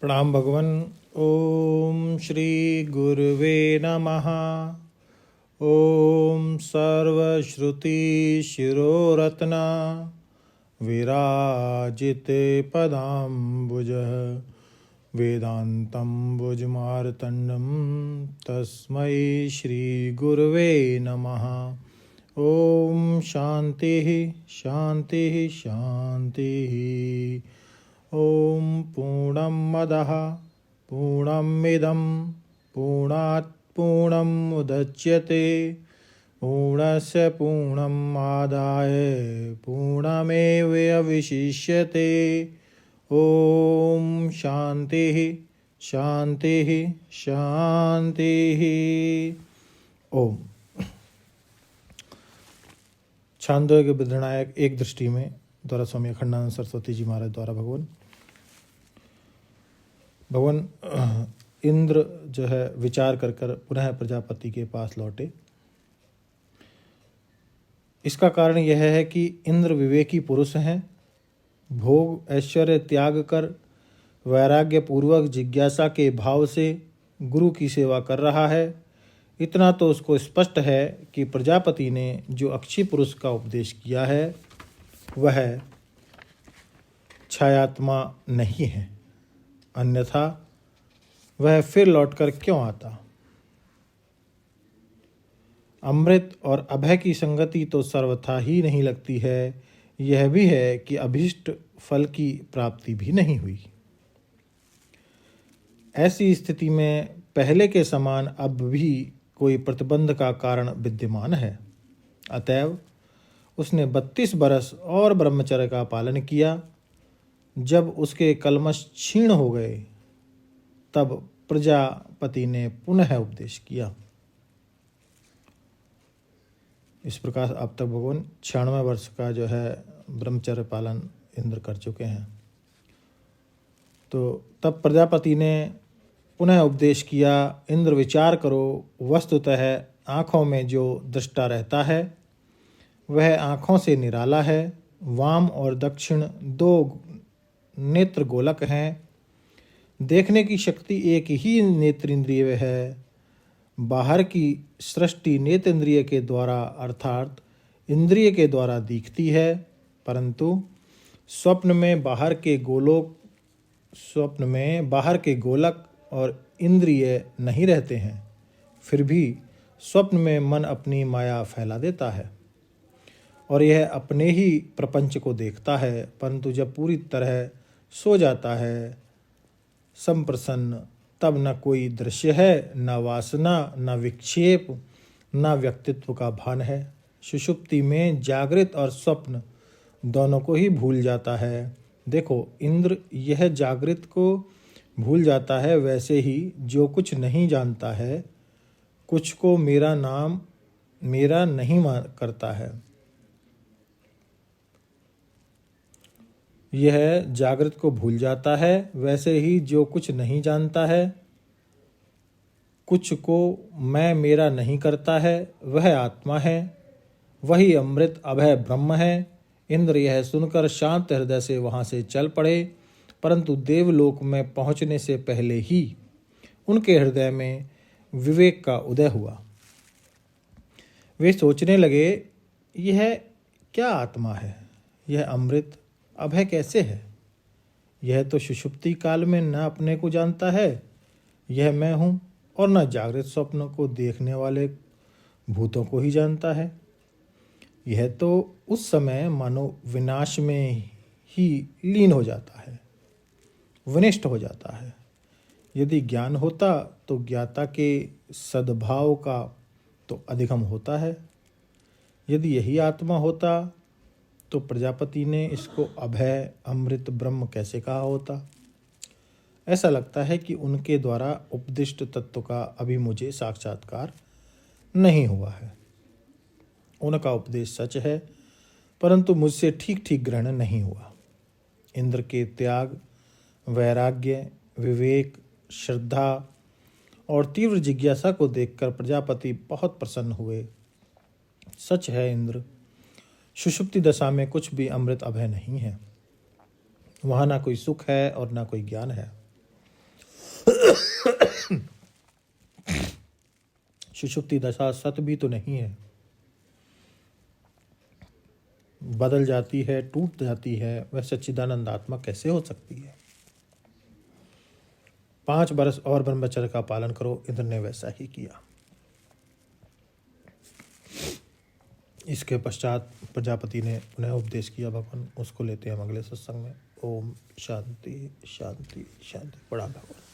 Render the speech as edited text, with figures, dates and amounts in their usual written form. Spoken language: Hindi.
प्रणाम भगवन। ओम श्री गुरुवे नमः। ओम सर्वश्रुति शिरोरत्न विराजिते पदाम्बुजः वेदान्तम्बुजमार्तण्डं तस्मै श्री गुरुवे नमः। ओम शांति शांति शांति। ओम पूर्णमदः पूर्णमिदं पूर्णात् पूर्णमुदच्यते पूर्णस्य पूर्णमादाय पूर्णमेवावशिष्यते। ओम शांति शांति शांति। ओम छांदोग्य विधनायक एक दृष्टि में द्वारा स्वामी अखंडानंद सरस्वती जी महाराज द्वारा भगवान इंद्र जो है विचार कर पुनः प्रजापति के पास लौटे। इसका कारण यह है कि इंद्र विवेकी पुरुष हैं, भोग ऐश्वर्य त्याग कर वैराग्य पूर्वक जिज्ञासा के भाव से गुरु की सेवा कर रहा है। इतना तो उसको स्पष्ट है कि प्रजापति ने जो अक्षी पुरुष का उपदेश किया है वह छायात्मा नहीं है, अन्यथा वह फिर लौटकर क्यों आता। अमृत और अभय की संगति तो सर्वथा ही नहीं लगती है। यह भी है कि अभीष्ट फल की प्राप्ति भी नहीं हुई। ऐसी स्थिति में पहले के समान अब भी कोई प्रतिबंध का कारण विद्यमान है। अतएव उसने 32 बरस और ब्रह्मचर्य का पालन किया। जब उसके कल्मश क्षीण हो गए तब प्रजापति ने पुनः उपदेश किया। इस प्रकार अब तक भगवान 96 वर्ष का जो है ब्रह्मचर्य पालन इंद्र कर चुके हैं। तो तब प्रजापति ने पुनः उपदेश किया। इंद्र विचार करो, वस्तुतः आँखों में जो दृष्टा रहता है वह आँखों से निराला है। वाम और दक्षिण 2 नेत्र गोलक हैं। देखने की शक्ति एक ही नेत्रेंद्रिय है। बाहर की सृष्टि नेत्रेंद्रिय के द्वारा अर्थात इंद्रिय के द्वारा दिखती है, परंतु स्वप्न में बाहर के गोलक और इंद्रिय नहीं रहते हैं। फिर भी स्वप्न में मन अपनी माया फैला देता है और यह अपने ही प्रपंच को देखता है, परंतु जब पूरी तरह सो जाता है संप्रसन्न, तब न कोई दृश्य है, न वासना, न विक्षेप, न व्यक्तित्व का भान है। सुषुप्ति में जागृत और स्वप्न दोनों को ही भूल जाता है। देखो, इंद्र यह जागृत को भूल जाता है, वैसे ही जो कुछ नहीं जानता है, कुछ को मेरा नहीं करता है। यह जागृत को भूल जाता है, वैसे ही जो कुछ नहीं जानता है, कुछ को मैं मेरा नहीं करता है, वह आत्मा है। वही अमृत अभय ब्रह्म है। इंद्र यह सुनकर शांत हृदय से वहां से चल पड़े, परंतु देवलोक में पहुंचने से पहले ही उनके हृदय में विवेक का उदय हुआ। वे सोचने लगे, यह क्या आत्मा है, यह अमृत अभय कैसे है। यह तो सुषुप्ति काल में न अपने को जानता है, यह मैं हूँ, और न जागृत स्वप्न को देखने वाले भूतों को ही जानता है। यह तो उस समय मानो विनाश में ही लीन हो जाता है, विनिष्ट हो जाता है। यदि ज्ञान होता तो ज्ञाता के सद्भाव का तो अधिगम होता है। यदि यही आत्मा होता तो प्रजापति ने इसको अभय अमृत ब्रह्म कैसे कहा होता। ऐसा लगता है कि उनके द्वारा उपदिष्ट तत्व का अभी मुझे साक्षात्कार नहीं हुआ है। उनका उपदेश सच है, परंतु मुझसे ठीक ठीक ग्रहण नहीं हुआ। इंद्र के त्याग, वैराग्य, विवेक, श्रद्धा और तीव्र जिज्ञासा को देखकर प्रजापति बहुत प्रसन्न हुए। सच है इंद्र, सुषुप्ति दशा में कुछ भी अमृत अभय नहीं है। वहाँ ना कोई सुख है और ना कोई ज्ञान है। सुषुप्ति दशा सत भी तो नहीं है, बदल जाती है, टूट जाती है, वह सच्चिदानंद आत्मा कैसे हो सकती है? 5 बरस और ब्रह्मचर्य का पालन करो। इंद्र ने वैसा ही किया। इसके पश्चात प्रजापति ने उन्हें उपदेश किया भगवान। उसको लेते हैं हम अगले सत्संग में। ओम शांति शांति शांति। बड़ा भगवान।